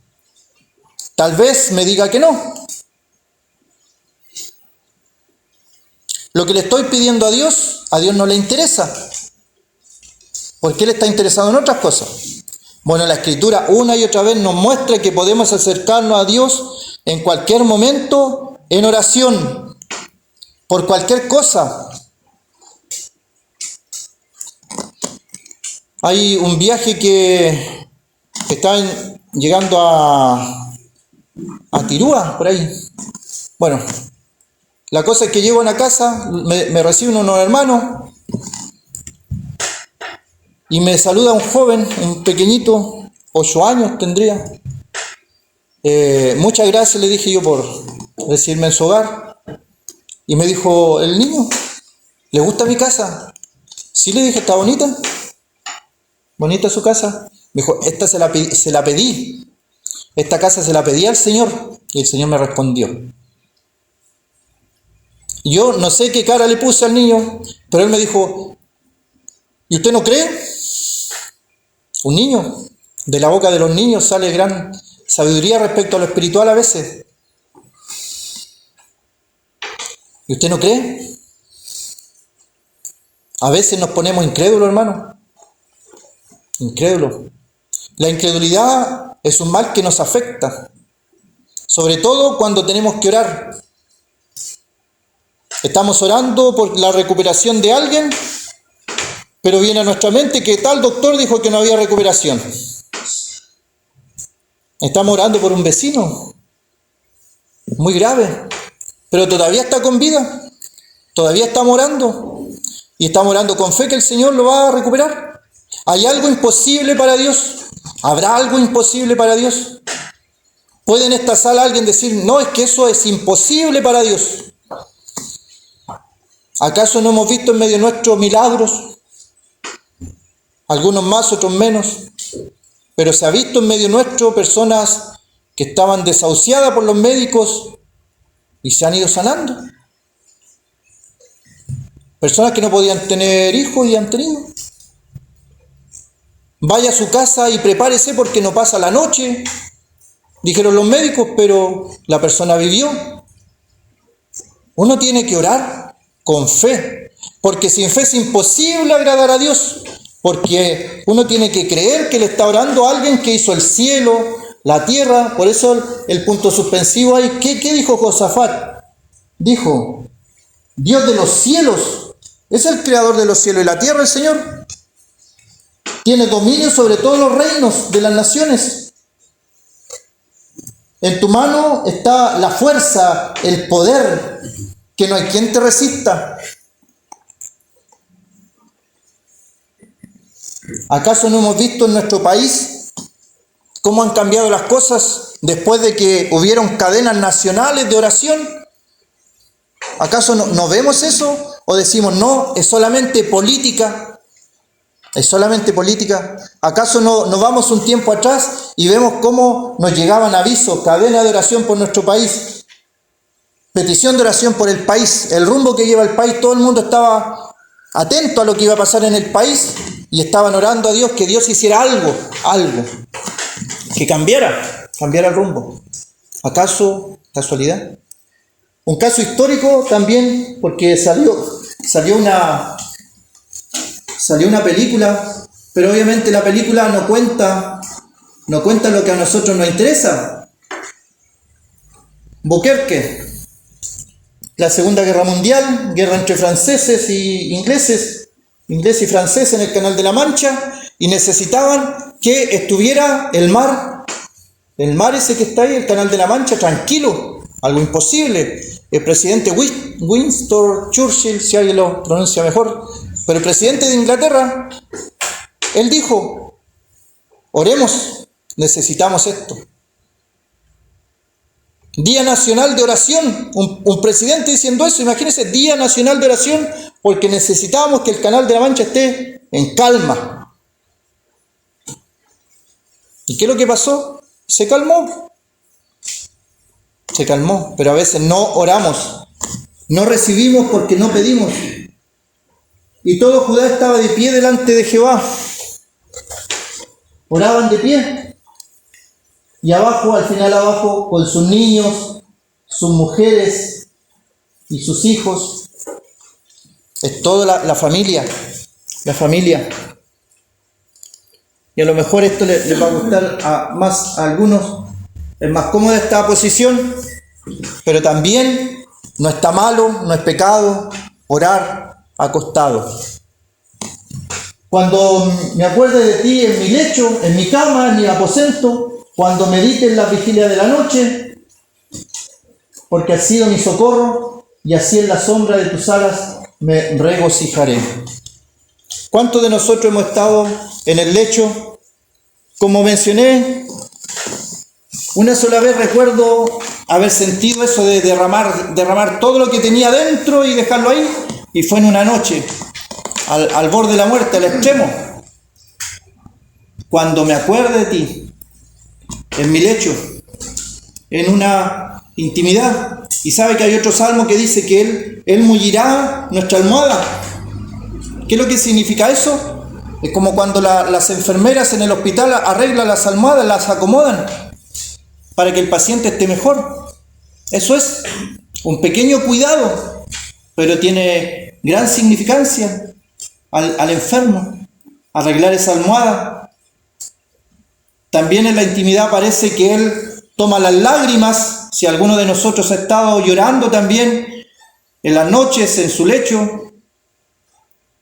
Tal vez me diga que no. Lo que le estoy pidiendo a Dios no le interesa. Porque Él está interesado en otras cosas. Bueno, la Escritura una y otra vez nos muestra que podemos acercarnos a Dios en cualquier momento en oración, por cualquier cosa. Hay un viaje que está llegando a Tirúa, por ahí. Bueno, la cosa es que llego a una casa, me reciben unos hermanos y me saluda un joven, un pequeñito, 8 años tendría. Muchas gracias, le dije yo, por recibirme en su hogar. Y me dijo, ¿el niño? ¿Le gusta mi casa? Sí, le dije, ¿está bonita? ¿Bonita su casa? Me dijo, esta se la pedí. Esta casa se la pedí al Señor. Y el Señor me respondió. Yo no sé qué cara le puse al niño, pero él me dijo, ¿y usted no cree? Un niño, de la boca de los niños sale gran sabiduría respecto a lo espiritual a veces. ¿Y usted no cree? A veces nos ponemos incrédulos, hermano. Incrédulos. La incredulidad es un mal que nos afecta, sobre todo cuando tenemos que orar. Estamos orando por la recuperación de alguien, pero viene a nuestra mente que tal doctor dijo que no había recuperación. Estamos orando por un vecino, muy grave, pero todavía está con vida. Todavía estamos orando, y estamos orando con fe que el Señor lo va a recuperar. ¿Hay algo imposible para Dios? ¿Habrá algo imposible para Dios? ¿Puede en esta sala alguien decir, no, es que eso es imposible para Dios? ¿Acaso no hemos visto en medio nuestro milagros? Algunos más, otros menos. Pero se ha visto en medio nuestro personas que estaban desahuciadas por los médicos y se han ido sanando. Personas que no podían tener hijos y han tenido. Vaya a su casa y prepárese porque no pasa la noche, dijeron los médicos, pero la persona vivió. Uno tiene que orar con fe, porque sin fe es imposible agradar a Dios, porque uno tiene que creer que le está orando a alguien que hizo el cielo, la tierra. Por eso el punto suspensivo ahí. ¿Qué dijo Josafat? Dijo, Dios de los cielos, es el creador de los cielos y la tierra, el Señor. Tiene dominio sobre todos los reinos de las naciones. En tu mano está la fuerza, el poder, que no hay quien te resista. ¿Acaso no hemos visto en nuestro país cómo han cambiado las cosas después de que hubieron cadenas nacionales de oración? ¿Acaso no vemos eso? ¿O decimos, no, es solamente política? ¿Es solamente política? ¿Acaso no vamos un tiempo atrás y vemos cómo nos llegaban avisos, cadena de oración por nuestro país, petición de oración por el país, el rumbo que lleva el país. Todo el mundo estaba atento a lo que iba a pasar en el país y estaban orando a Dios que Dios hiciera algo, que cambiara el rumbo. ¿Acaso casualidad? Un caso histórico también, porque salió una película, pero obviamente la película no cuenta lo que a nosotros nos interesa. Dunkerque, la Segunda Guerra Mundial, guerra entre franceses y ingleses y franceses en el Canal de la Mancha, y necesitaban que estuviera el mar ese que está ahí, el Canal de la Mancha, tranquilo, algo imposible. El presidente Winston Churchill, si alguien lo pronuncia mejor, pero el presidente de Inglaterra, él dijo: oremos, necesitamos esto. Día Nacional de Oración, un presidente diciendo eso, imagínense, Día Nacional de Oración, porque necesitábamos que el Canal de la Mancha esté en calma. ¿Y qué es lo que pasó? Se calmó, pero a veces no oramos, no recibimos porque no pedimos. Y todo Judá estaba de pie delante de Jehová, oraban de pie, y al final abajo, con sus niños, sus mujeres y sus hijos, es toda la familia. Y a lo mejor esto les va a gustar a algunos, es más cómoda esta posición, pero también no está malo, no es pecado orar acostado. Cuando me acuerde de ti en mi lecho, en mi cama, en mi aposento, cuando medite en la vigilia de la noche, porque has sido mi socorro, y así en la sombra de tus alas me regocijaré. ¿Cuántos de nosotros hemos estado en el lecho? Como mencioné, una sola vez recuerdo haber sentido eso de derramar todo lo que tenía dentro y dejarlo ahí, y fue en una noche, al borde de la muerte, al extremo. Cuando me acuerde de ti, en mi lecho, en una intimidad. Y sabe que hay otro salmo que dice que Él mullirá nuestra almohada. ¿Qué es lo que significa eso? Es como cuando las enfermeras en el hospital arreglan las almohadas, las acomodan para que el paciente esté mejor. Eso es un pequeño cuidado, pero tiene gran significancia al enfermo, arreglar esa almohada. También en la intimidad parece que Él toma las lágrimas, si alguno de nosotros ha estado llorando también en las noches en su lecho,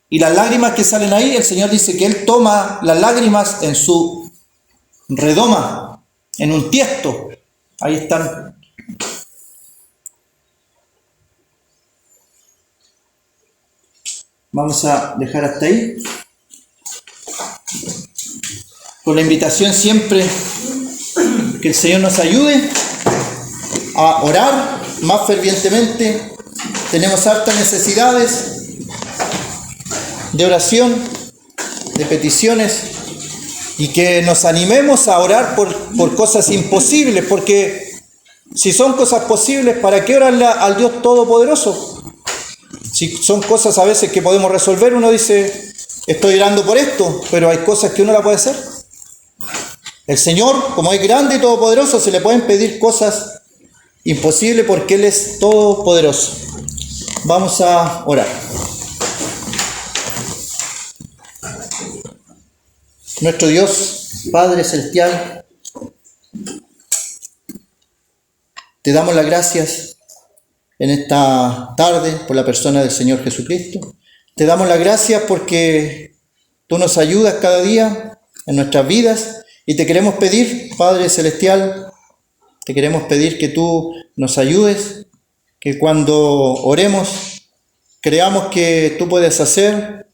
y las lágrimas que salen ahí, el Señor dice que Él toma las lágrimas en su redoma, en un tiesto. Ahí están. Vamos a dejar hasta ahí. Con la invitación siempre que el Señor nos ayude a orar más fervientemente. Tenemos hartas necesidades de oración, de peticiones, y que nos animemos a orar por cosas imposibles, porque si son cosas posibles, ¿para qué orarle al Dios Todopoderoso? Si son cosas a veces que podemos resolver, uno dice, estoy orando por esto, pero hay cosas que uno la puede hacer. El Señor, como es grande y todopoderoso, se le pueden pedir cosas imposibles porque Él es todopoderoso. Vamos a orar. Nuestro Dios, Padre Celestial, te damos las gracias en esta tarde por la persona del Señor Jesucristo. Te damos las gracias porque tú nos ayudas cada día en nuestras vidas, y te queremos pedir, Padre Celestial, te queremos pedir que tú nos ayudes, que cuando oremos creamos que tú puedes hacer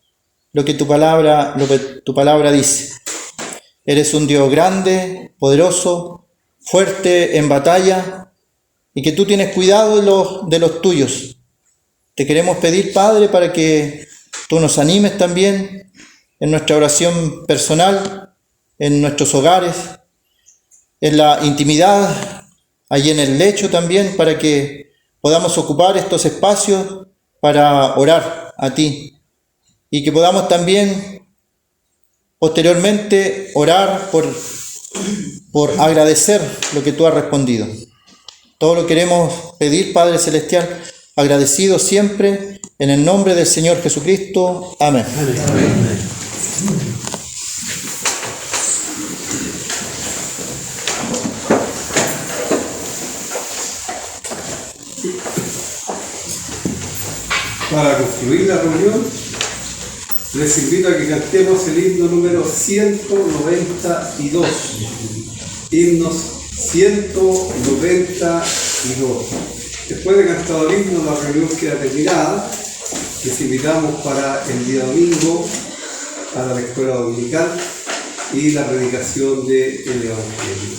lo que tu palabra dice. Eres un Dios grande, poderoso, fuerte en batalla, y que tú tienes cuidado de los tuyos. Te queremos pedir, Padre, para que tú nos animes también en nuestra oración personal, en nuestros hogares, en la intimidad, allí en el lecho también, para que podamos ocupar estos espacios para orar a ti y que podamos también posteriormente orar por agradecer lo que tú has respondido. Todo lo queremos pedir, Padre Celestial, agradecidos siempre, en el nombre del Señor Jesucristo. Amén. Amén. Para concluir la reunión, les invito a que cantemos el himno número 192. Himnos 192. Después de cantar el himno, la reunión queda terminada. Les invitamos para el día domingo, para la escuela dominical y la predicación del Evangelio.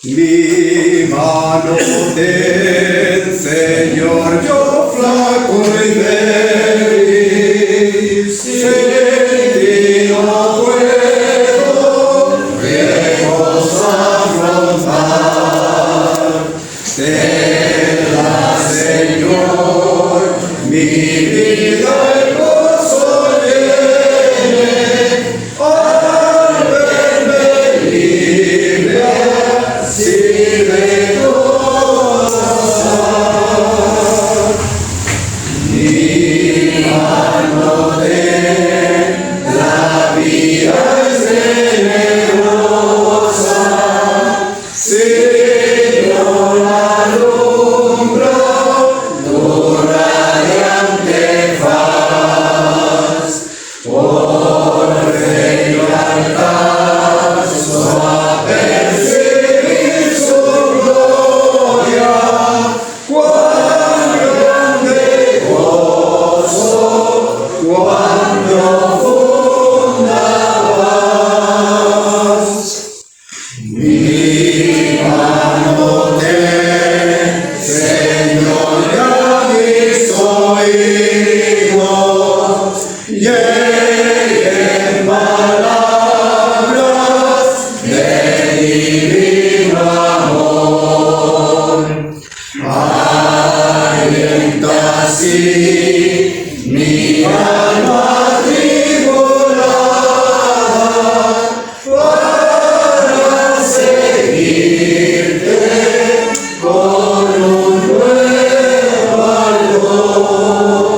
Mi mano ten, Señor, yo flaco y débil, sin ti no puedo riesgos afrontar. Tenla, Señor, mi vida el gozo llene, al verme libre, así de gozar. Mi mano ten, la vida es generosa, Señor, alumbra tu radiante faz, por fe y alcanzo a percibir su gloria. Cuán grande gozo, cuán profunda paz. Mi mano ten, Señor, ya mis oídos lleguen palabras de divino amor. Alienta así mi alma atribulada para seguirte con un nuevo valor.